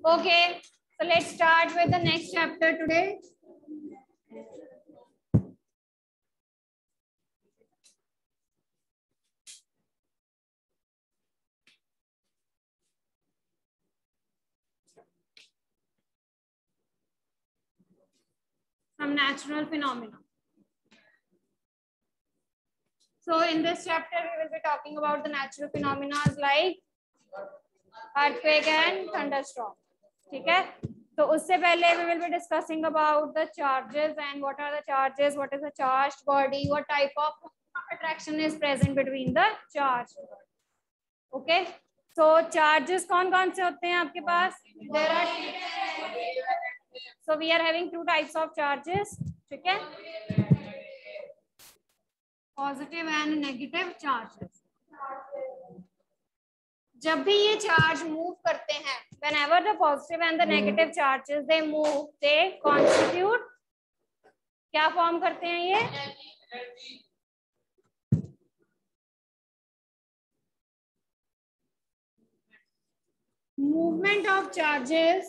Okay, so let's start with the next chapter today. Some natural phenomena. So in this chapter, we will be talking about the natural phenomena like earthquake and thunderstorm. ठीक है? तो उससे पहले we will be discussing about the charges and what are the charges, what is a charged body, what type of attraction is present between the charge. Okay? So charges कौन-कौन से होते हैं आपके पास? There are so we are having two types of charges. ठीक है? Positive and negative charges. जब भी ये चार्ज मूव करते हैं, whenever the positive and the negative charges they move, they constitute क्या फॉर्म करते हैं ये? Movement of charges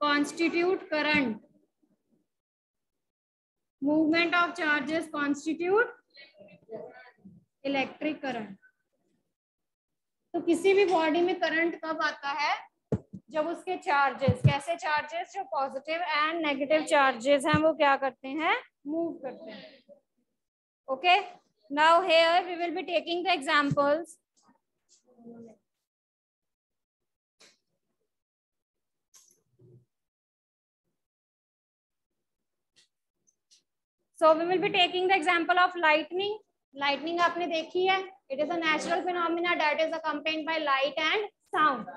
constitute current. Movement of charges constitute electric current. तो किसी भी बॉडी में करंट कब आता है? जब उसके चार्जेस, कैसे चार्जेस, जो पॉजिटिव एंड नेगेटिव चार्जेस हैं वो क्या करते हैं? मूव करते हैं. Okay, now here we will be taking the examples. So we will be taking the example of lightning. Lightning आपने देखी है. It is a natural phenomena that is accompanied by light and sound.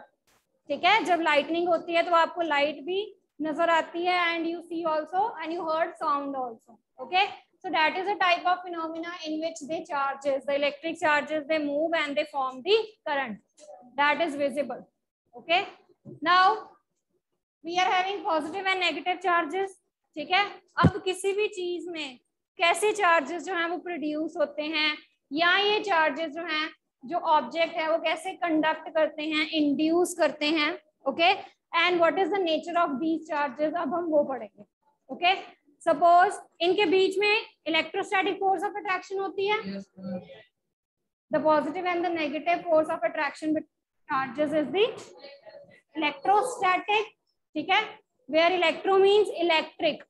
ठीक है, जब lightning होती है तो आपको light भी नजर आती है and you see also and you heard sound also. Okay, so that is a type of phenomena in which the charges, the electric charges, they move and they form the current that is visible. Okay, now we are having positive and negative charges. ठीक है, अब किसी भी चीज में कैसे charges जो हैं वो प्रोड्यूस होते हैं, या ये चार्जेस जो हैं जो ऑब्जेक्ट है वो कैसे कंडक्ट करते हैं, इंड्यूस करते हैं. Okay, and what is the nature of these charges, अब हम वो पढ़ेंगे. ओके, सपोज इनके बीच में इलेक्ट्रोस्टैटिक फोर्स ऑफ अट्रैक्शन होती है. The positive and the negative force of attraction charges is the electrostatic. ठीक है, where electro means electric.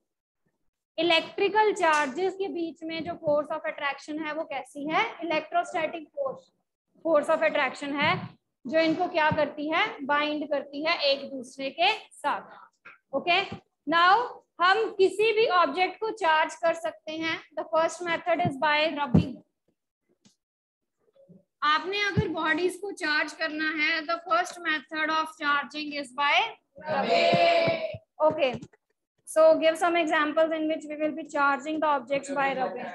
Electrical charges के बीच में जो फोर्स ऑफ अट्रैक्शन है वो कैसी है? इलेक्ट्रोस्टैटिक फोर्स ऑफ अट्रैक्शन है जो इनको क्या करती है? बाइंड करती है एक दूसरे के साथ. ओके, नाउ हम किसी भी ऑब्जेक्ट को चार्ज कर सकते हैं. The first method is by rubbing. आपने अगर बॉडीज को चार्ज करना है, the first method of charging is by rubbing. Okay, so give some examples in which we will be charging the objects by rubbing.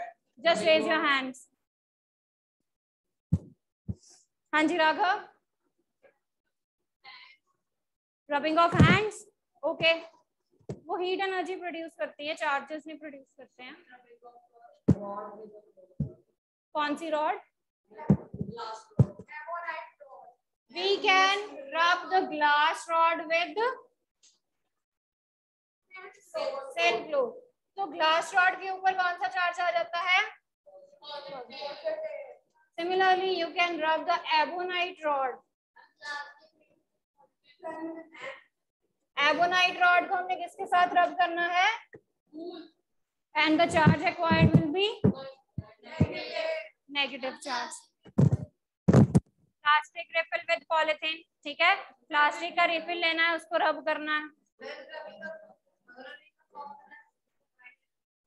Just raise your hands. हाँ जी Raghav. Rubbing of hands. Okay, वो heat energy produce करती है, charges नहीं produce करते हैं. कौन सी rod? We can rub the glass rod with silk glue. तो ग्लास रॉड के ऊपर कौन सा चार्ज आ जाता है? Similarly, you can rub the ebonite rod. Ebonite rod को हमने किसके साथ रब करना है? And the charge acquired will be negative charge. Plastic refill with polythene. ठीक है, प्लास्टिक का रिफिल लेना है, उसको रब करना है.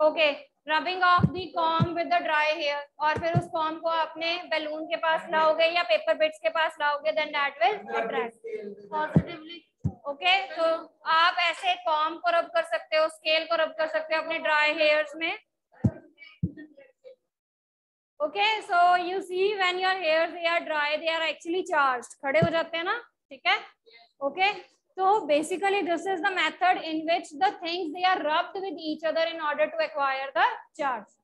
Okay, rubbing of the comb with the dry hair. और फिर उस कॉम्ब को अपने बैलून के पास लाओगे या पेपर बिट्स के पास लाओगे, then that will attract positively. Okay, तो आप ऐसे कॉम्ब को रब कर सकते हो, स्केल को रब कर सकते हो अपने ड्राई हेयर्स में. Okay, so you see when your hairs they are dry, they are actually charged. खड़े हो जाते हैं ना. ठीक है. Okay, so basically this is the method in which the things they are rubbed with each other in order to acquire the charge.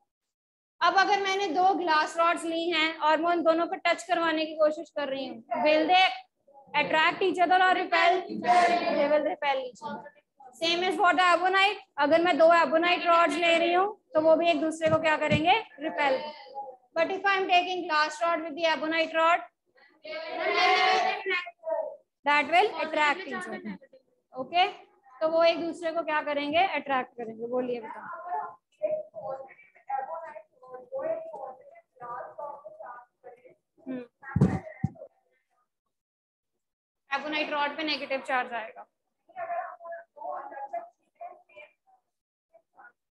अब अगर मैंने दो ग्लास रॉड्स ली हैं और मैं उन दोनों को टच करवाने की कोशिश कर रही हूँ, will they attract each other or repel? They will repel each other. Same as for the ebonite. अगर मैं दो ebonite rods ले रही हूँ तो वो भी एक दूसरे को क्या करेंगे? Repel. But if I am taking glass rod with the ebonite rod, that will attract each other. Okay? तो वो एक दूसरे को क्या करेंगे? Attract करेंगे. बोलिए बेटा. एबोनाइट रॉड पे नेगेटिव चार्ज आएगा.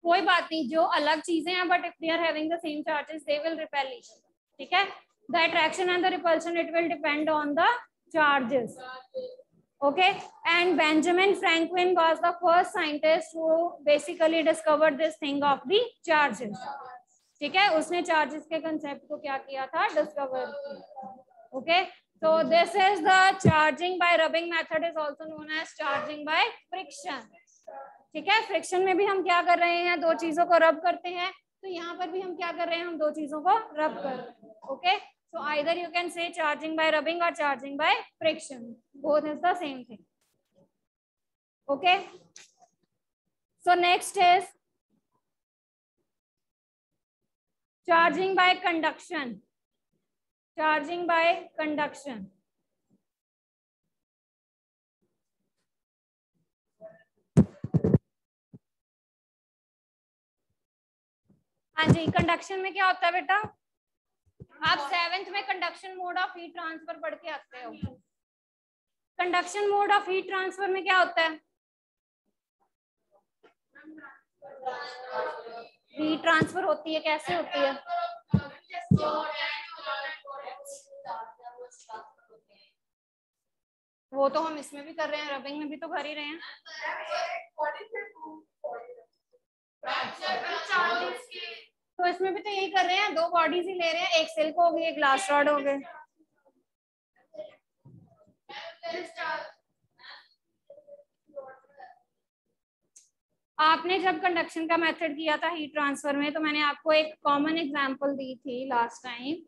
कोई बात नहीं, जो अलग चीजें हैं but if they are having the same charges they will repel each other. ठीक है. The attraction and the repulsion it will depend on the charges. Okay. And Benjamin Franklin was the first scientist who basically discovered this thing of the charges. ठीक है. उसने charges के concept को क्या किया था? डिस्कवर किया. Okay. So this is the charging by rubbing method is also known as charging by friction. ठीक है. फ्रिक्शन में भी हम क्या कर रहे हैं? दो चीजों को रब करते हैं. तो यहाँ पर भी हम क्या कर रहे हैं? हम दो चीजों को रब कर रहे हैं. Okay. So either you can say charging by rubbing or charging by friction. Both is the same thing. Okay. So next is charging by conduction. Charging by conduction. हाँ जी. कंडक्शन में क्या होता है बेटा? आप 7th में conduction mode of heat transfer पढ़ के आते हो. Conduction mode of heat transfer में क्या होता है? हीट ट्रांसफर होती है. कैसे होती है? वो तो हम इसमें भी कर रहे हैं, रबिंग में भी तो कर ही रहे हैं. तो इसमें भी तो यही कर रहे हैं. दो बॉडीज ही ले रहे हैं. एक सिल्क हो गई, एक ग्लास रॉड हो गए. आपने जब कंडक्शन का मेथड किया था हीट ट्रांसफर में तो मैंने आपको एक कॉमन एग्जांपल दी थी लास्ट टाइम.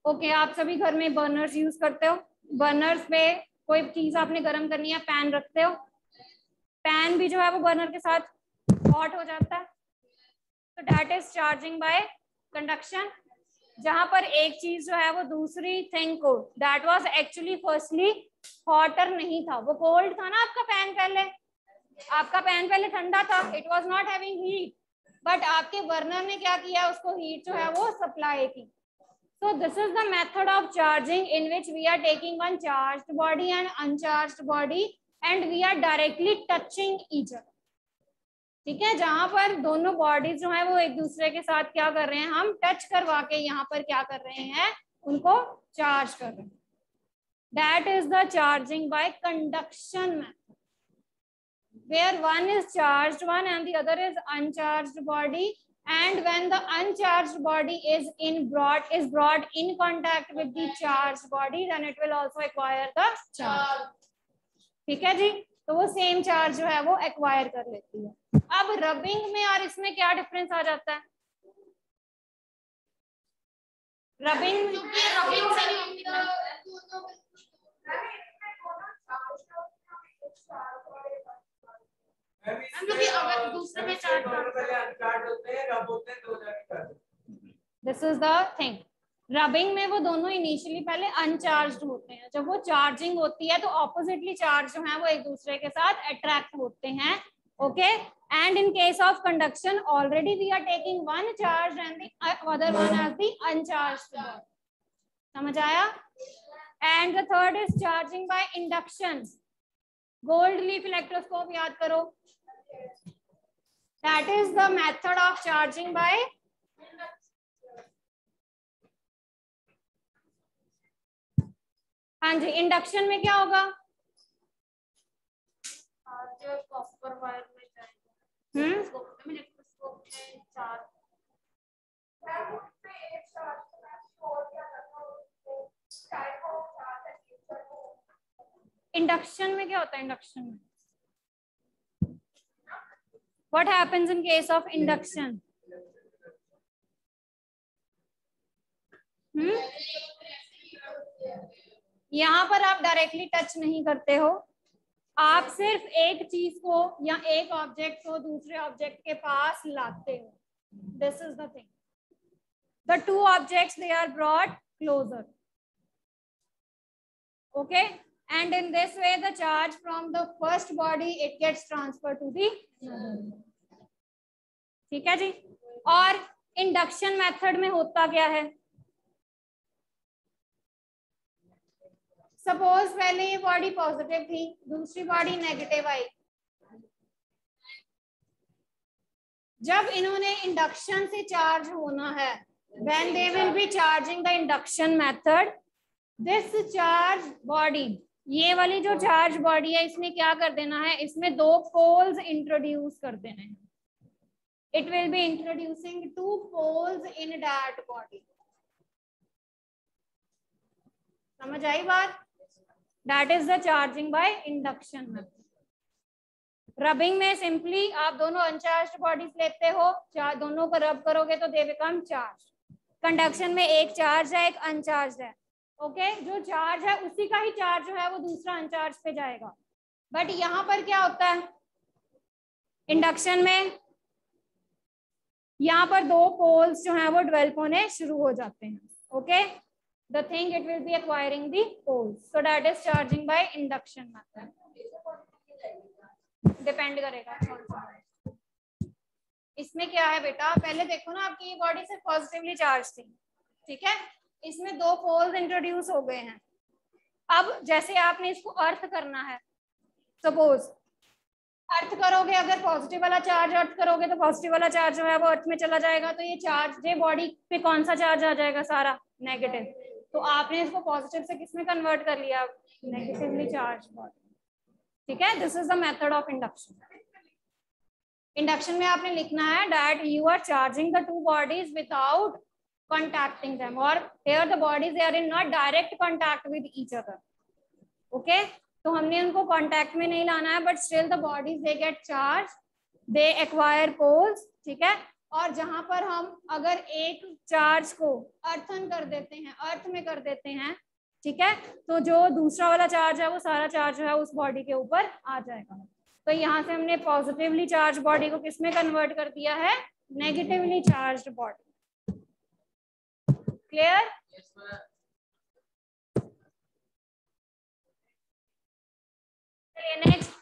ओके. आप सभी घर में बर्नर्स यूज करते हो. बर्नर्स पे कोई चीज आपने गर्म करनी है, पैन रखते हो. पैन भी जो है वो बर्नर के साथ हॉट हो जाता है. तो that is charging bye conduction. जहां पर एक चीज जो है वो दूसरी थिंग को, that was actually firstly hotter नहीं था, वो कोल्ड था ना. आपका पैन पहले ठंडा था. It was not having heat. But आपके बर्नर ने क्या किया? उसको हीट जो है वो सप्लाई की. So this is the method of charging in which we are taking one charged body and uncharged body and we are directly touching each other. ठीक है. जहां पर दोनों बॉडीज जो है वो एक दूसरे के साथ क्या कर रहे हैं? हम टच करवा के यहाँ पर क्या कर रहे हैं? उनको चार्ज कर रहे हैं. That is the charging by conduction method, where one is charged one and the other is uncharged body. And when the uncharged body is brought in contact with the charged body, then it will also acquire the charge. ठीक है जी. तो वो same charge जो है वो acquire कर लेती है. अब रबिंग में और इसमें क्या डिफरेंस आ जाता है? रबिंग अगर दूसरे में चार्ज होते हैं, रब होते हैं, दो जाके charge. This is the thing. Rubbing में वो दोनों इनिशियली पहले अनचार्ज्ड होते हैं. जब वो चार्जिंग होती है तो ऑपोजिटली चार्ज जो है वो एक दूसरे के साथ अट्रैक्ट होते हैं. Okay. And in case of conduction already we are taking one charge and the other one as the uncharged. समझ आया? And the third is charging by induction. Gold leaf electroscope याद करो. That is the method of charging by हाँ जी. Induction में क्या होगा? Copper wire में जाएगा. इंडक्शन में क्या होता है? इंडक्शन में what happens in case of induction? यहाँ पर आप डायरेक्टली टच नहीं करते हो, आप सिर्फ एक चीज को या एक ऑब्जेक्ट को दूसरे ऑब्जेक्ट के पास लाते हो. This is the thing. The two objects they are brought closer. Okay, and in this way the charge from the first body it gets transferred to the ठीक है जी. और इंडक्शन मेथड में होता क्या है, सपोज पहले ये बॉडी पॉजिटिव थी, दूसरी बॉडी नेगेटिव आई. जब इन्होंने इंडक्शन से चार्ज होना है, when they will be charging the induction method, this charge body, ये वाली जो चार्ज बॉडी है इसमें क्या कर देना है, इसमें दो पोल्स इंट्रोड्यूस कर देने हैं. It will be introducing two poles in that body. समझ आई बात? That is the charging by induction method. Rubbing में सिंपली आप दोनों अनचार्ज्ड बॉडीज लेते हो, दोनों को रब करोगे तो दे बिकम चार्ज. कंडक्शन में एक चार्ज है एक अनचार्ज है. ओके, जो चार्ज है उसी का ही चार्ज जो है वो दूसरा अनचार्ज पे जाएगा. बट यहाँ पर क्या होता है इंडक्शन में, यहाँ पर दो पोल्स जो हैं वो डेवलप होने शुरू हो जाते हैं. Okay, the thing it will be acquiring the poles, so that is charging by induction method. Depend करेगा. इसमें क्या है बेटा, पहले देखो ना आपकी ये बॉडी सिर्फ पॉजिटिवली चार्ज थी, ठीक है, इसमें दो पोल्स इंट्रोड्यूस हो गए हैं. अब जैसे आपने इसको अर्थ करना है, सपोज अर्थ करोगे, अगर पॉजिटिव वाला चार्ज अर्थ करोगे तो पॉजिटिव वाला चार्ज जो है वो अर्थ में चला जाएगा, तो ये चार्ज ये बॉडी पे कौन सा चार्ज आ जाएगा, सारा नेगेटिव. तो आपने इसको पॉजिटिव से किस में कन्वर्ट कर लिया, नेगेटिवली चार्ज बॉडी. ठीक है, this is the method of induction. Induction में आपने लिखना है that you are charging the two bodies without contacting them, or here the bodies they are in not direct contact with each other. Okay, तो हमने उनको contact में नहीं लाना है, but still the bodies they get charged, they acquire poles. ठीक है, और जहां पर हम अगर एक चार्ज को अर्थन कर देते हैं, अर्थ में कर देते हैं, ठीक है, तो जो दूसरा वाला चार्ज है वो सारा चार्ज जो है उस बॉडी के ऊपर आ जाएगा. तो यहाँ से हमने पॉजिटिवली चार्ज बॉडी को किस में कन्वर्ट कर दिया है, negatively charged body. Clear? Yes, ma'am. Next,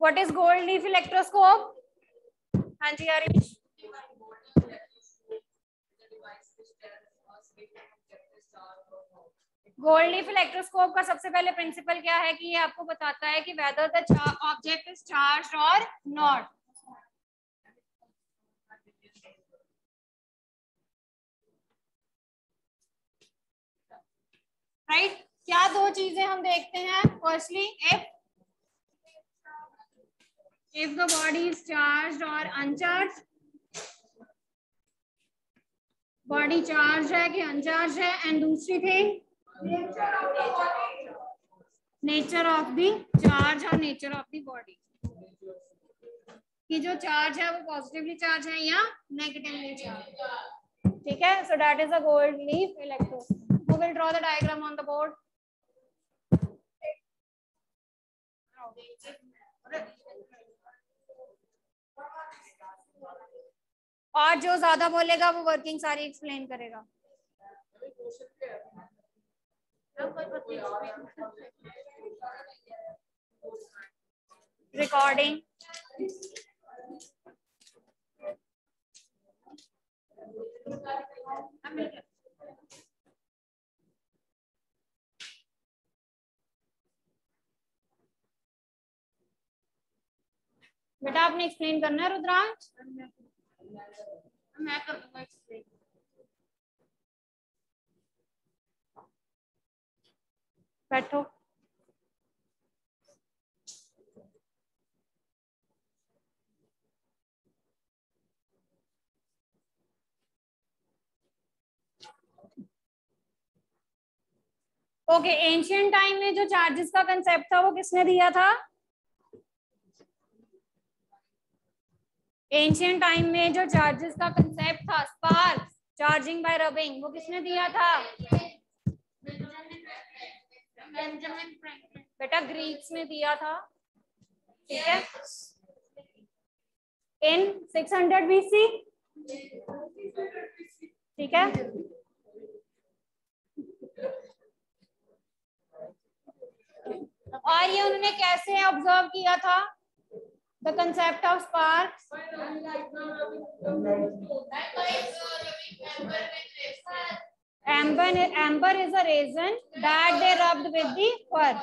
what is gold leaf electroscope? हाँ जी आरिश. गोल्ड लीफ इलेक्ट्रोस्कोप का सबसे पहले प्रिंसिपल क्या है कि ये आपको बताता है कि whether the object is charged or not. Right, क्या दो चीजें हम देखते हैं, firstly if the body is charged or uncharged, body charge है कि अनचार्ज है, एंड दूसरी thing nature of the charge और नेचर ऑफ द बॉडी, कि जो चार्ज है वो पॉजिटिवली चार्ज है या नेगेटिवली चार्ज. ठीक है, सो that is a gold leaf electroscope. Who will draw the diagram on the board? और जो ज्यादा बोलेगा वो वर्किंग सारी एक्सप्लेन करेगा. रिकॉर्डिंग बेटा आपने एक्सप्लेन करना है रुद्रांश. मैं कर दूंगा एक्सप्लेन. बैठो. ओके, एंशियंट टाइम में जो चार्जेस का कंसेप्ट था वो किसने दिया था? एंशियंट टाइम में जो चार्जेस का कंसेप्ट था, स्पार्क्स, चार्जिंग बाय रबिंग, वो किसने दिया था? बेटा ग्रीक्स में दिया था, ठीक है, इन 600 BC, ठीक है। और ये उन्होंने कैसे ऑब्जर्व किया था? The concept of sparks, amber is a reason that they rubbed with the fur,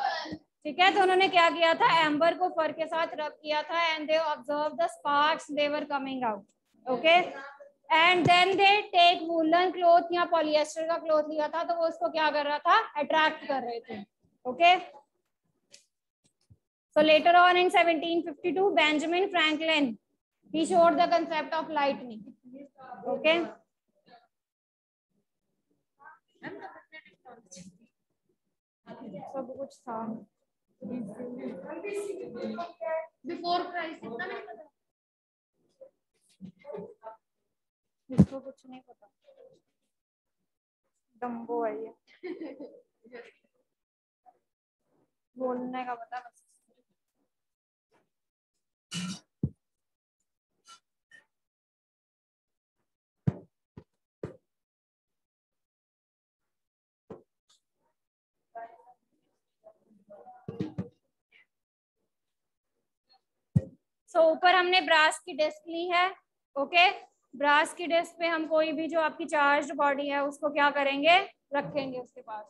ठीक है। तो उन्होंने क्या किया था, एम्बर को फर के साथ रब किया था and they observe the sparks they were coming out, okay. And then they take woollen cloth या पॉलिएस्टर का क्लॉथ लिया था, तो वो उसको क्या कर रहा था, अट्रैक्ट कर रहे थे, okay. So later on in 1752, Benjamin Franklin, he showed the concept of lightning. Okay. सब कुछ था बिफोर क्राइस्ट, इतना नहीं पता, इसको कुछ नहीं पता, डम्बो है ये, बोलने का पता बस। सो ऊपर हमने ब्रास की डिस्क ली है, ओके। ब्रास की डिस्क पे हम कोई भी जो आपकी चार्ज्ड बॉडी है उसको क्या करेंगे, रखेंगे उसके पास।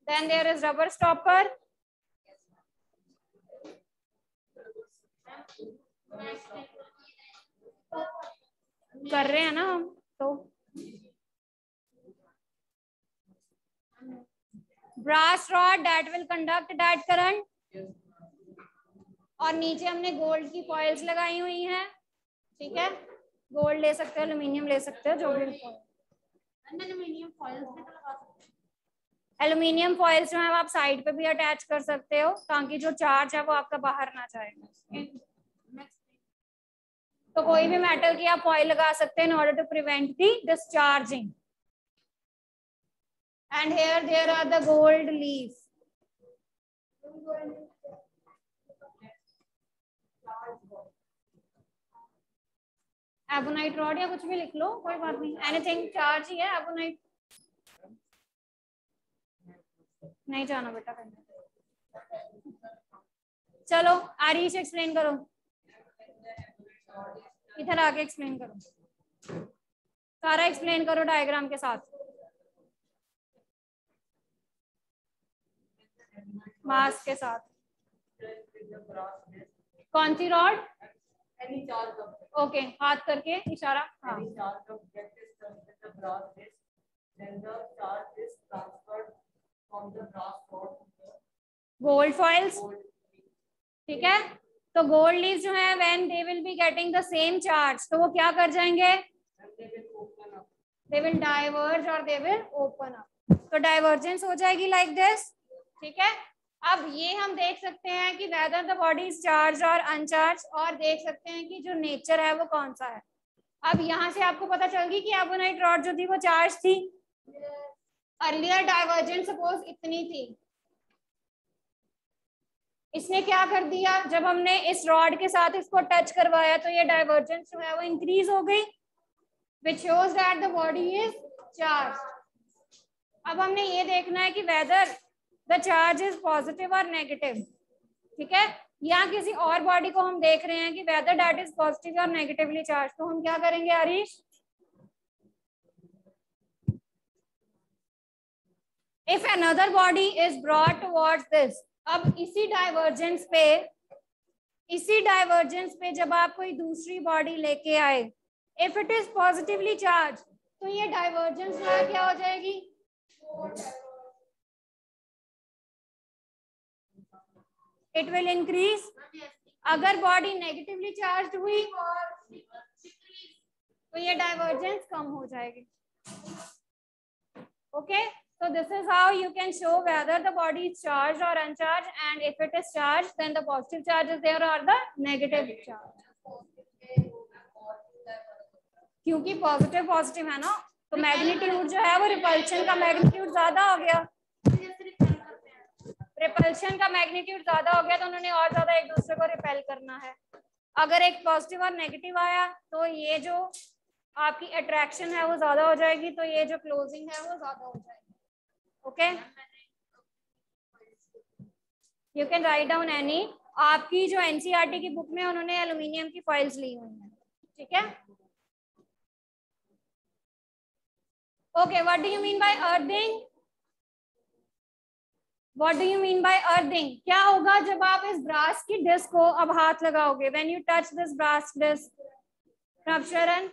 Then there is rubber stopper, कर रहे हैं ना हम, तो brass rod that will conduct that current, और नीचे हमने गोल्ड की फॉइल्स लगाई हुई हैं, ठीक है। गोल्ड ले सकते हो, एल्यूमिनियम ले सकते हो, जो भी एल्यूमिनियम फॉइल्स भी लगा सकते हो। एल्यूमिनियम फॉइल्स जो है आप साइड पे भी अटैच कर सकते हो ताकि जो चार्ज है वो आपका बाहर ना जाए। तो कोई भी मेटल की आप फॉइल लगा सकते हैं in order to prevent the discharging. And here there are the gold leaves, ebonite rod या कुछ भी लिख लो, कोई बात नहीं, एनीथिंग चार्ज ही है। एबोनाइट नहीं जाना बेटा करने, चलो आरीश एक्सप्लेन करो, इधर आके एक्सप्लेन करो, सारा एक्सप्लेन करो डायग्राम के साथ, मास के साथ। कौन सी रॉड? ओके, हाथ करके इशारा, हाँ। गोल्ड फॉइल्स, ठीक है। तो गोल्ड लीव्स जो है when they will be getting the same charge, तो वो क्या कर जाएंगे, दे विल डाइवर्ज और दे विल ओपन अप, तो डाइवर्जेंस हो जाएगी लाइक दिस, ठीक है। अब ये हम देख सकते हैं कि whether the body is charge और अनचार्ज, और देख सकते हैं कि जो नेचर है वो कौन सा है। अब यहाँ से आपको पता चल गई कि एबोनाइट रॉड जो थी वो चार्ज थी। अर्लियर डाइवर्जेंस सपोज इतनी थी, इसने क्या कर दिया, जब हमने इस रॉड के साथ इसको टच करवाया तो ये डाइवर्जेंस जो है वो इंक्रीज हो गई, which shows that the body is charged। अब हमने ये देखना है कि whether the charge is positive or negative, ठीक है। या किसी और बॉडी को हम देख रहे हैं कि whether that is positive or negatively charged, तो हम क्या करेंगे आरीश, if another body is brought towards this, अब इसी डाइवर्जेंस पे जब आप कोई दूसरी बॉडी लेके आए, if it is positively charge, तो ये डाइवर्जेंस क्या हो जाएगी, इट विल इंक्रीज। अगर बॉडी नेगेटिवली चार्ज हुई तो ये डाइवर्जेंस कम हो जाएगी, okay. So this is how you can show whether the body is charged or uncharged, and if it is charged, then the positive charge is there or the negative charge। क्योंकि positive positive है ना, तो magnitude जो है वो repulsion का magnitude ज्यादा हो गया, रिपल्शन का मैग्नीट्यूड ज्यादा हो गया तो उन्होंने और ज्यादा एक दूसरे को रिपेल करना है। अगर एक पॉजिटिव और नेगेटिव आया तो ये जो आपकी अट्रैक्शन है वो ज्यादा हो जाएगी, तो ये जो क्लोजिंग है वो ज्यादा हो जाएगी। Okay, you can write down any. आपकी जो एनसीईआरटी की बुक में उन्होंने एल्यूमिनियम की फॉइल्स ली हुई है, ठीक है। Okay, what do you mean by earthing? What do you mean by earthing? क्या होगा जब आप इस ब्रास की डिस्क को अब हाथ लगाओगे? When you touch this brass disc, Sharan,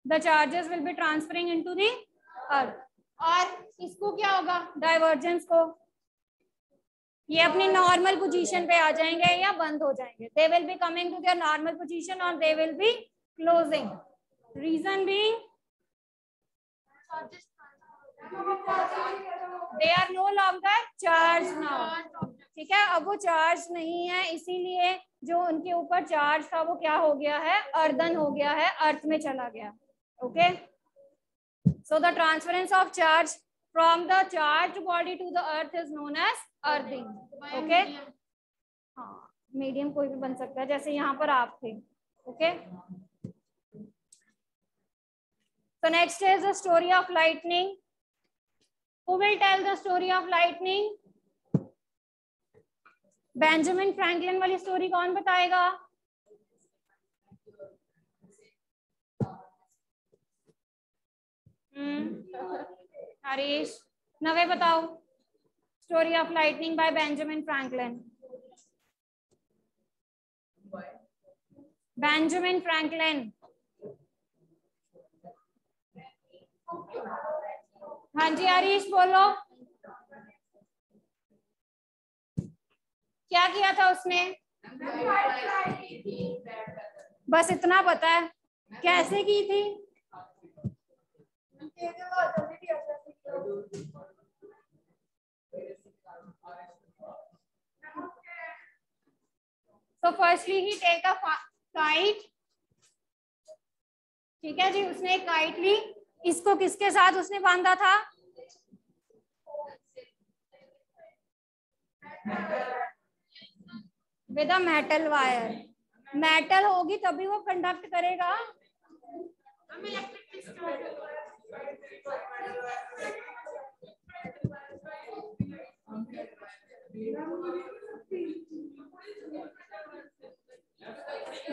the charges will be transferring into the earth. और इसको क्या होगा? डाइवर्जेंस को, ये अपनी नॉर्मल पोजीशन पे आ जाएंगे या बंद हो जाएंगे। They will be coming to their normal position or they will be closing. Reason being, they are no longer charged now. ठीक है, अब वो चार्ज नहीं है, इसीलिए जो उनके ऊपर चार्ज था वो क्या हो गया है? अर्दन हो गया है, अर्थ में चला गया। Okay, so the transference of charge from the charge body to the earth is known as earthing. Okay, हाँ, मीडियम कोई भी बन सकता है, जैसे यहाँ पर आप थे। Okay, so next is the story of lightning. Who will tell the story of lightning? Benjamin Franklin वाली स्टोरी कौन बताएगा? हरीश, नवे बताओ। Story of lightning bye Benjamin Franklin. Benjamin Franklin. हाँ जी हरीश बोलो, क्या किया था उसने? बस इतना पता है, कैसे की थी? So firstly he take a kite, ठीक है जी, उसने एक काइट ली। इसको किसके साथ उसने बांधा था? With a metal wire. Metal होगी तभी वो कंडक्ट करेगा।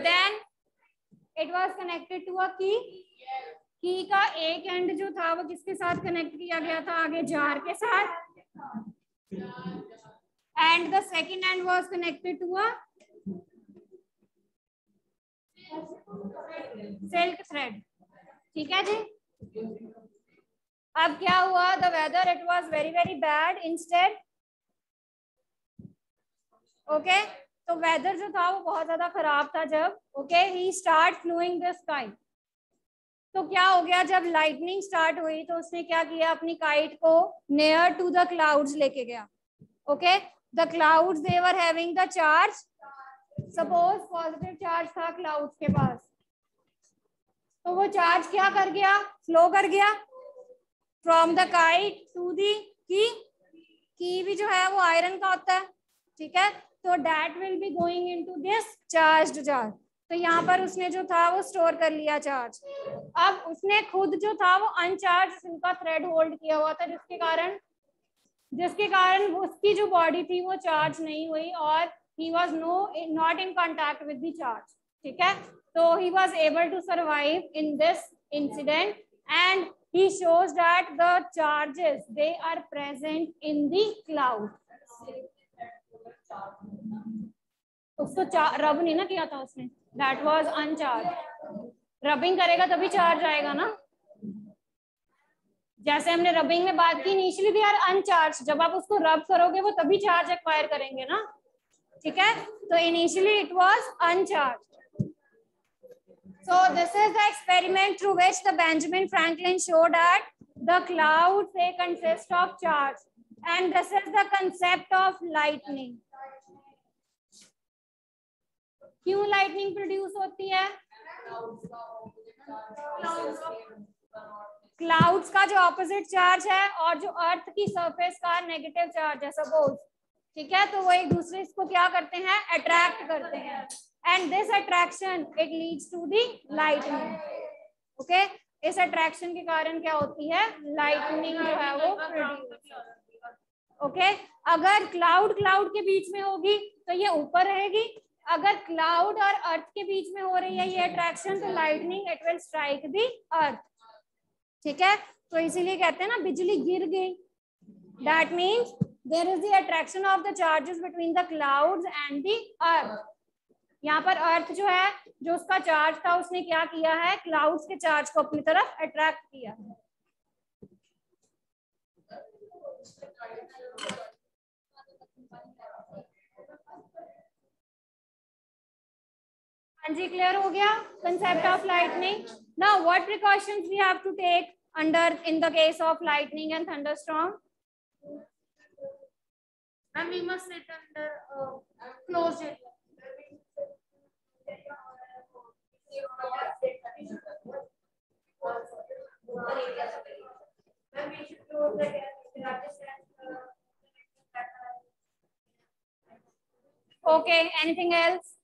Then it was connected to a key. की का एक एंड जो था वो किसके साथ कनेक्ट किया गया था? आगे जार के साथ। And the second end was connected to a silk thread. ठीक है जी। अब क्या हुआ? The weather it was very very bad instead. Okay, तो वेदर जो था वो बहुत ज्यादा खराब था जब। Okay, he start flying this kite. तो क्या हो गया? जब लाइटनिंग स्टार्ट हुई तो उसने क्या किया? अपनी काइट को नियर टू द क्लाउड्स लेके गया। Okay, the clouds they were having the charge. Suppose positive charge था क्लाउड्स के पास, तो वो चार्ज क्या कर गया? फ्लो कर गया from the kite to the key. की भी जो है वो आयरन का होता है, ठीक है, तो that will be going into this charged jar. तो यहाँ पर उसने जो था वो स्टोर कर लिया चार्ज। अब उसने खुद जो था वो अनचार्ज सिल्का थ्रेड होल्ड किया हुआ था, जिसके कारण उसकी जो बॉडी थी वो चार्ज नहीं हुई और he was not in contact with the charge. ठीक है, तो he was able to survive in this incident and he shows that the charges they are present in the cloud. उसको रब नहीं ना किया था उसने, that was uncharged. रबिंग करेगा तभी चार्ज आएगा ना। जैसे हमने रबिंग में बात की, इनिशियली दे आर अनचार्ज, जब आप उसको रब करोगे वो तभी चार्ज एक्वायर करेंगे ना। ठीक है, तो initially it was अनचार्ज। So this is the experiment through which the Benjamin Franklin showed that the clouds they consist of charge, and this is the concept of lightning. क्यों lightning produce होती है? Clouds का जो opposite charge है और जो अर्थ की surface का नेगेटिव चार्ज है सपोज, ठीक है, तो वो एक दूसरे को क्या करते हैं, अट्रैक्ट करते हैं, and this attraction it leads to the lightning. Okay, इस अट्रैक्शन के कारण क्या होती है, लाइटनिंग जो है वो प्रोड्यूस। ओके, अगर क्लाउड के बीच में होगी तो ये ऊपर रहेगी, अगर क्लाउड और अर्थ के बीच में हो रही है ये अट्रैक्शन, तो लाइटनिंग इट विल स्ट्राइक दी अर्थ। ठीक है, तो इसीलिए कहते हैं ना बिजली गिर गई, that means there is the attraction of the charges between the clouds and the earth. यहाँ पर अर्थ जो है, जो उसका चार्ज था उसने क्या किया है, क्लाउड्स के चार्ज को अपनी तरफ अट्रैक्ट किया। हाँ जी, क्लियर हो गया concept of lightning. Now what precautions we have to take under in the case of lightning and thunderstorm? And we must sit under closed area. Okay, anything else?